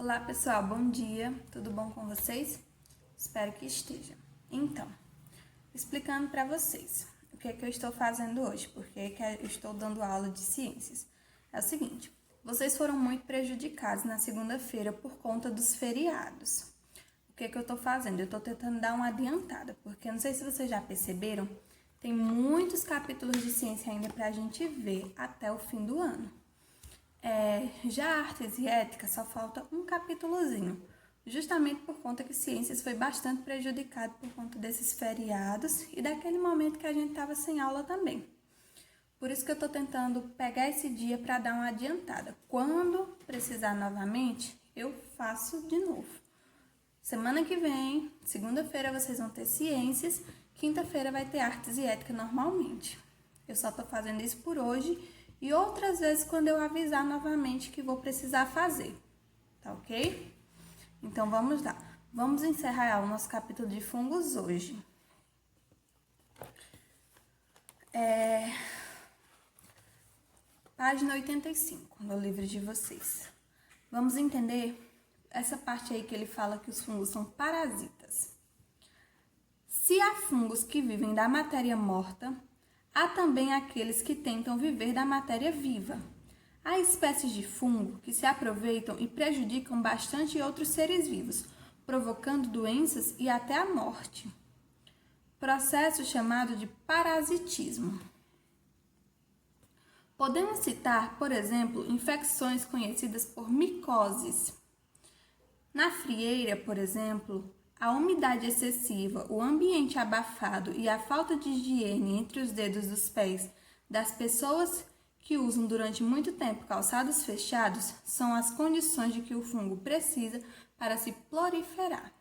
Olá pessoal, bom dia, tudo bom com vocês? Espero que esteja. Então, explicando para vocês o que é que eu estou fazendo hoje, porque eu estou dando aula de ciências. É o seguinte, vocês foram muito prejudicados na segunda-feira por conta dos feriados. O que é que eu estou fazendo? Eu estou tentando dar uma adiantada, porque não sei se vocês já perceberam, tem muitos capítulos de ciência ainda para a gente ver até o fim do ano. Já artes e ética só falta um capítulozinho, justamente por conta que ciências foi bastante prejudicado por conta desses feriados e daquele momento que a gente estava sem aula também. Por isso que eu estou tentando pegar esse dia para dar uma adiantada. Quando precisar novamente, eu faço de novo. Semana que vem, segunda-feira, vocês vão ter ciências, quinta-feira vai ter artes e ética normalmente. Eu só estou fazendo isso por hoje e outras vezes quando eu avisar novamente que vou precisar fazer, tá ok? Então vamos lá, vamos encerrar o nosso capítulo de fungos hoje. Página 85 no livro de vocês. Vamos entender essa parte aí que ele fala que os fungos são parasitas. Se há fungos que vivem da matéria morta, há também aqueles que tentam viver da matéria viva. Há espécies de fungo que se aproveitam e prejudicam bastante outros seres vivos, provocando doenças e até a morte. Processo chamado de parasitismo. Podemos citar, por exemplo, infecções conhecidas por micoses. Na frieira, por exemplo, a umidade excessiva, o ambiente abafado e a falta de higiene entre os dedos dos pés das pessoas que usam durante muito tempo calçados fechados são as condições de que o fungo precisa para se proliferar,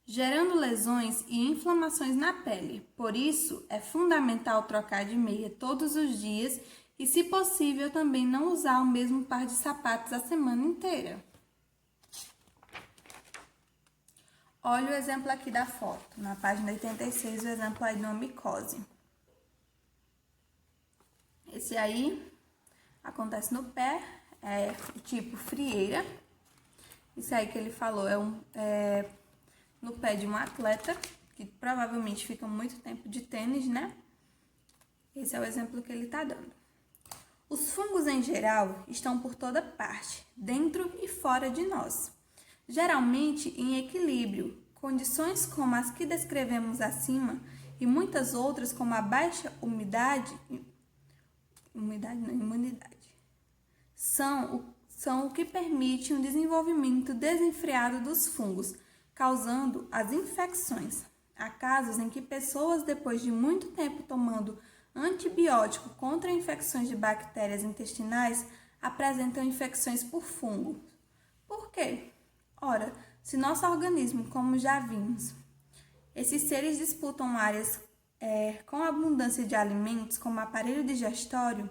gerando lesões e inflamações na pele. Por isso, é fundamental trocar de meia todos os dias e, se possível, também não usar o mesmo par de sapatos a semana inteira. Olha o exemplo aqui da foto, na página 86, o exemplo aí de uma micose. Esse aí acontece no pé, é o tipo frieira. Isso aí que ele falou é no pé de um atleta, que provavelmente fica muito tempo de tênis, né? Esse é o exemplo que ele está dando. Os fungos, em geral, estão por toda parte, dentro e fora de nós. Geralmente em equilíbrio, condições como as que descrevemos acima e muitas outras, como a baixa imunidade, são o que permite um desenvolvimento desenfreado dos fungos, causando as infecções. Há casos em que pessoas, depois de muito tempo tomando antibiótico contra infecções de bactérias intestinais, apresentam infecções por fungo. Por quê? Ora, se nosso organismo, como já vimos, esses seres disputam áreas com abundância de alimentos, como aparelho digestório,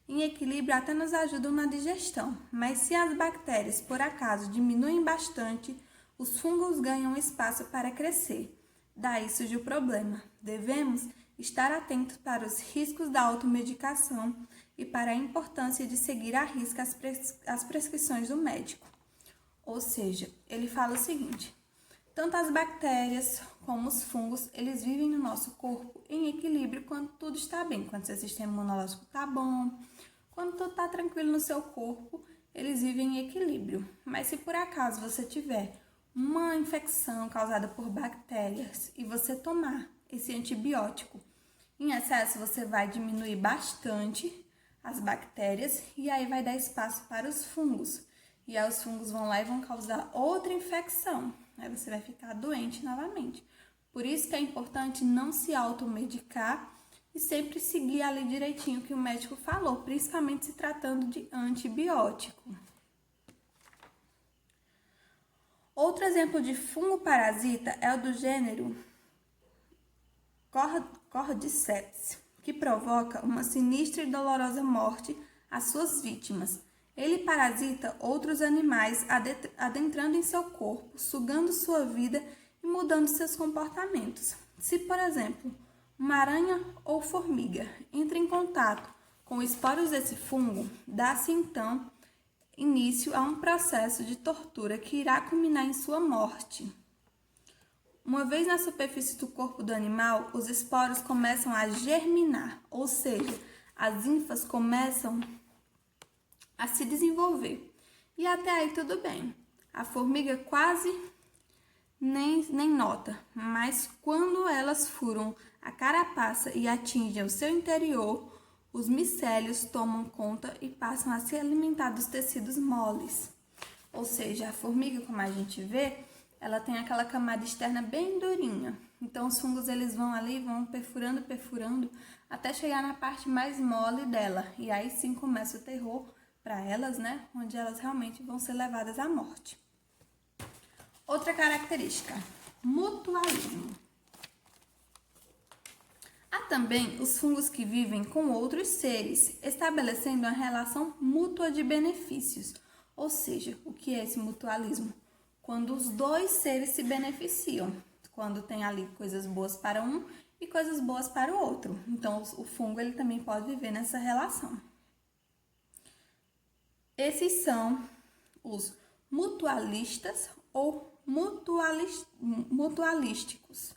em equilíbrio até nos ajudam na digestão. Mas se as bactérias, por acaso, diminuem bastante, os fungos ganham espaço para crescer. Daí surge o problema. Devemos estar atentos para os riscos da automedicação e para a importância de seguir à risca as prescrições do médico. Ou seja, ele fala o seguinte: tanto as bactérias como os fungos, eles vivem no nosso corpo em equilíbrio quando tudo está bem, quando seu sistema imunológico está bom, quando tudo está tranquilo no seu corpo, eles vivem em equilíbrio. Mas se por acaso você tiver uma infecção causada por bactérias e você tomar esse antibiótico em excesso, você vai diminuir bastante as bactérias e aí vai dar espaço para os fungos. E aí os fungos vão lá e vão causar outra infecção. Aí você vai ficar doente novamente. Por isso que é importante não se automedicar e sempre seguir ali direitinho o que o médico falou, principalmente se tratando de antibiótico. Outro exemplo de fungo parasita é o do gênero Cordyceps, que provoca uma sinistra e dolorosa morte às suas vítimas. Ele parasita outros animais, adentrando em seu corpo, sugando sua vida e mudando seus comportamentos. Se, por exemplo, uma aranha ou formiga entra em contato com os esporos desse fungo, dá-se então início a um processo de tortura que irá culminar em sua morte. Uma vez na superfície do corpo do animal, os esporos começam a germinar, ou seja, as ínfulas começam a se desenvolver. E até aí tudo bem. A formiga quase nem nota, mas quando elas furam a carapaça e atingem o seu interior, os micélios tomam conta e passam a se alimentar dos tecidos moles. Ou seja, a formiga, como a gente vê, ela tem aquela camada externa bem durinha. Então, os fungos eles vão ali, vão perfurando, até chegar na parte mais mole dela. E aí sim começa o terror para elas, né? Onde elas realmente vão ser levadas à morte. Outra característica, mutualismo. Há também os fungos que vivem com outros seres, estabelecendo uma relação mútua de benefícios. Ou seja, o que é esse mutualismo? Quando os dois seres se beneficiam, quando tem ali coisas boas para um e coisas boas para o outro. Então, o fungo ele também pode viver nessa relação. Esses são os mutualistas ou mutualísticos.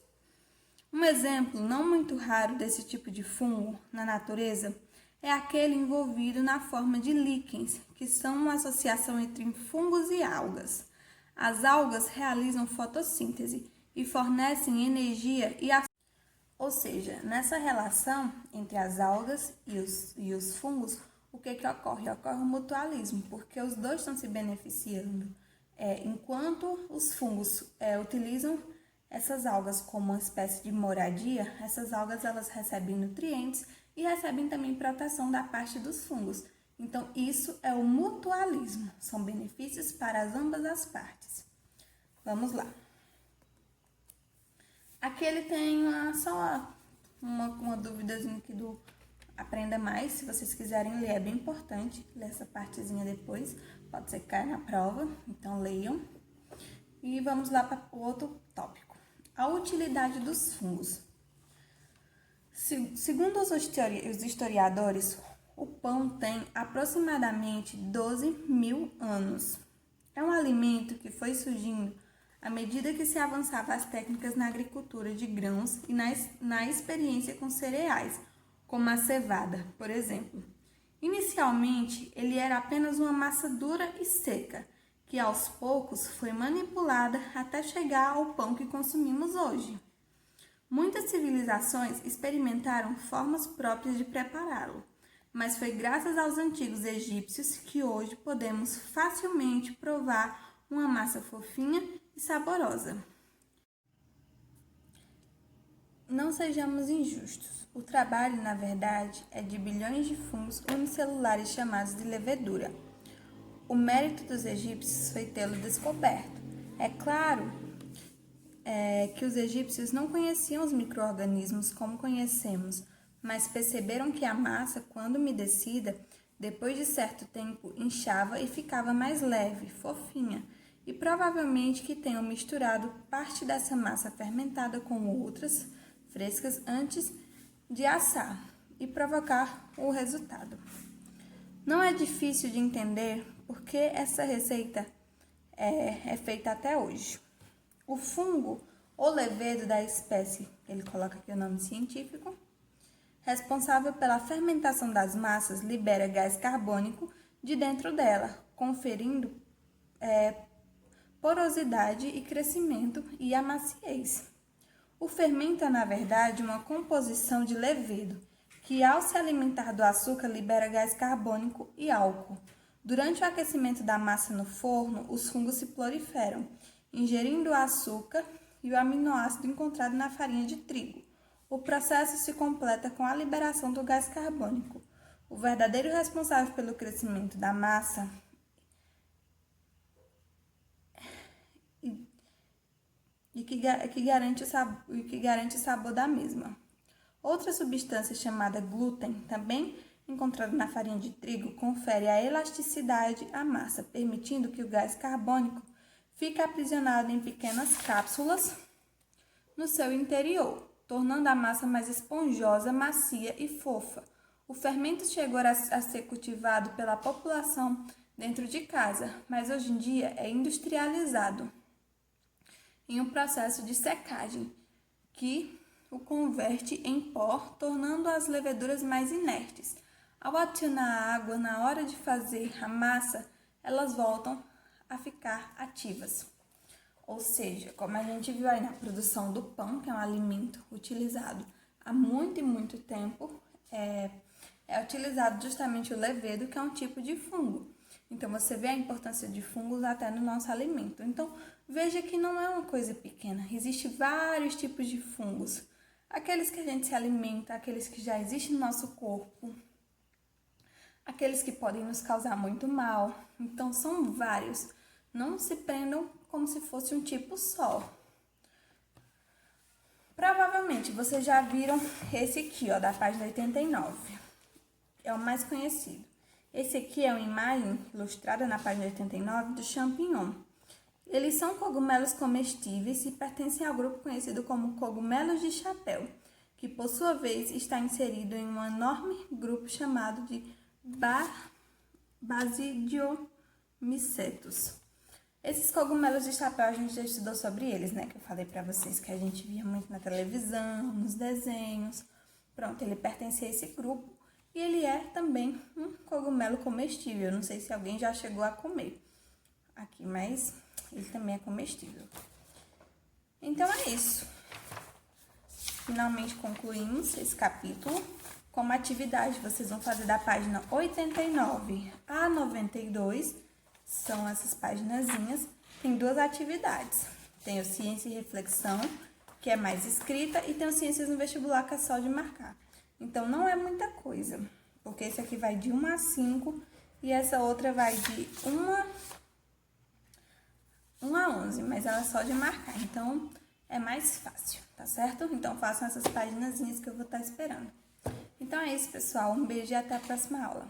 Um exemplo não muito raro desse tipo de fungo na natureza é aquele envolvido na forma de líquens, que são uma associação entre fungos e algas. As algas realizam fotossíntese e fornecem energia ou seja, nessa relação entre as algas e os fungos, o que ocorre? Ocorre o mutualismo, porque os dois estão se beneficiando. Enquanto os fungos utilizam essas algas como uma espécie de moradia, essas algas elas recebem nutrientes e recebem também proteção da parte dos fungos. Então, isso é o mutualismo, são benefícios para ambas as partes. Vamos lá. Aqui ele tem só uma duvidazinha aqui do Aprenda Mais, se vocês quiserem ler, é bem importante ler essa partezinha depois, pode ser que caia na prova, então leiam. E vamos lá para o outro tópico, a utilidade dos fungos. Segundo os historiadores, o pão tem aproximadamente 12.000 anos. É um alimento que foi surgindo à medida que se avançava as técnicas na agricultura de grãos e na experiência com cereais, como a cevada, por exemplo. Inicialmente, ele era apenas uma massa dura e seca, que aos poucos foi manipulada até chegar ao pão que consumimos hoje. Muitas civilizações experimentaram formas próprias de prepará-lo, mas foi graças aos antigos egípcios que hoje podemos facilmente provar uma massa fofinha e saborosa. Não sejamos injustos. O trabalho, na verdade, é de bilhões de fungos unicelulares chamados de levedura. O mérito dos egípcios foi tê-lo descoberto. É claro que os egípcios não conheciam os micro-organismos como conhecemos, mas perceberam que a massa, quando umedecida, depois de certo tempo, inchava e ficava mais leve, fofinha, e provavelmente que tenham misturado parte dessa massa fermentada com outras frescas antes de assar e provocar o resultado. Não é difícil de entender por que essa receita é feita até hoje. O fungo ou levedo da espécie, ele coloca aqui o nome científico, responsável pela fermentação das massas, libera gás carbônico de dentro dela, conferindo porosidade e crescimento e a maciez. O fermento é, na verdade, uma composição de levedo, que ao se alimentar do açúcar libera gás carbônico e álcool. Durante o aquecimento da massa no forno, os fungos se proliferam, ingerindo o açúcar e o aminoácido encontrado na farinha de trigo. O processo se completa com a liberação do gás carbônico. O verdadeiro responsável pelo crescimento da massa e que garante o sabor da mesma. Outra substância chamada glúten, também encontrada na farinha de trigo, confere a elasticidade à massa, permitindo que o gás carbônico fique aprisionado em pequenas cápsulas no seu interior, tornando a massa mais esponjosa, macia e fofa. O fermento chegou a ser cultivado pela população dentro de casa, mas hoje em dia é industrializado em um processo de secagem que o converte em pó, tornando as leveduras mais inertes. Ao adicionar a água na hora de fazer a massa, elas voltam a ficar ativas. Ou seja, como a gente viu aí na produção do pão, que é um alimento utilizado há muito e muito tempo, é utilizado justamente o levedo, que é um tipo de fungo. Então, você vê a importância de fungos até no nosso alimento. Então, veja que não é uma coisa pequena. Existem vários tipos de fungos. Aqueles que a gente se alimenta, aqueles que já existem no nosso corpo, aqueles que podem nos causar muito mal. Então, são vários. Não se prendam como se fosse um tipo só. Provavelmente, vocês já viram esse aqui, ó, da página 89. É o mais conhecido. Esse aqui é uma imagem ilustrada na página 89 do champignon. Eles são cogumelos comestíveis e pertencem ao grupo conhecido como cogumelos de chapéu, que por sua vez está inserido em um enorme grupo chamado de Basidiomycetus. Esses cogumelos de chapéu a gente já estudou sobre eles, né? Que eu falei pra vocês que a gente via muito na televisão, nos desenhos. Pronto, ele pertence a esse grupo e ele é também um cogumelo comestível. Não sei se alguém já chegou a comer aqui, mas ele também é comestível. Então é isso. Finalmente concluímos esse capítulo. Como atividade, vocês vão fazer da página 89 a 92. São essas paginazinhas. Tem duas atividades. Tem o Ciência e Reflexão, que é mais escrita, e tem o Ciências no Vestibular, que é só de marcar. Então, não é muita coisa, porque esse aqui vai de 1 a 5 e essa outra vai de 1 a 11, mas ela é só de marcar. Então, é mais fácil, tá certo? Então, façam essas paginazinhas que eu vou estar esperando. Então, é isso, pessoal. Um beijo e até a próxima aula.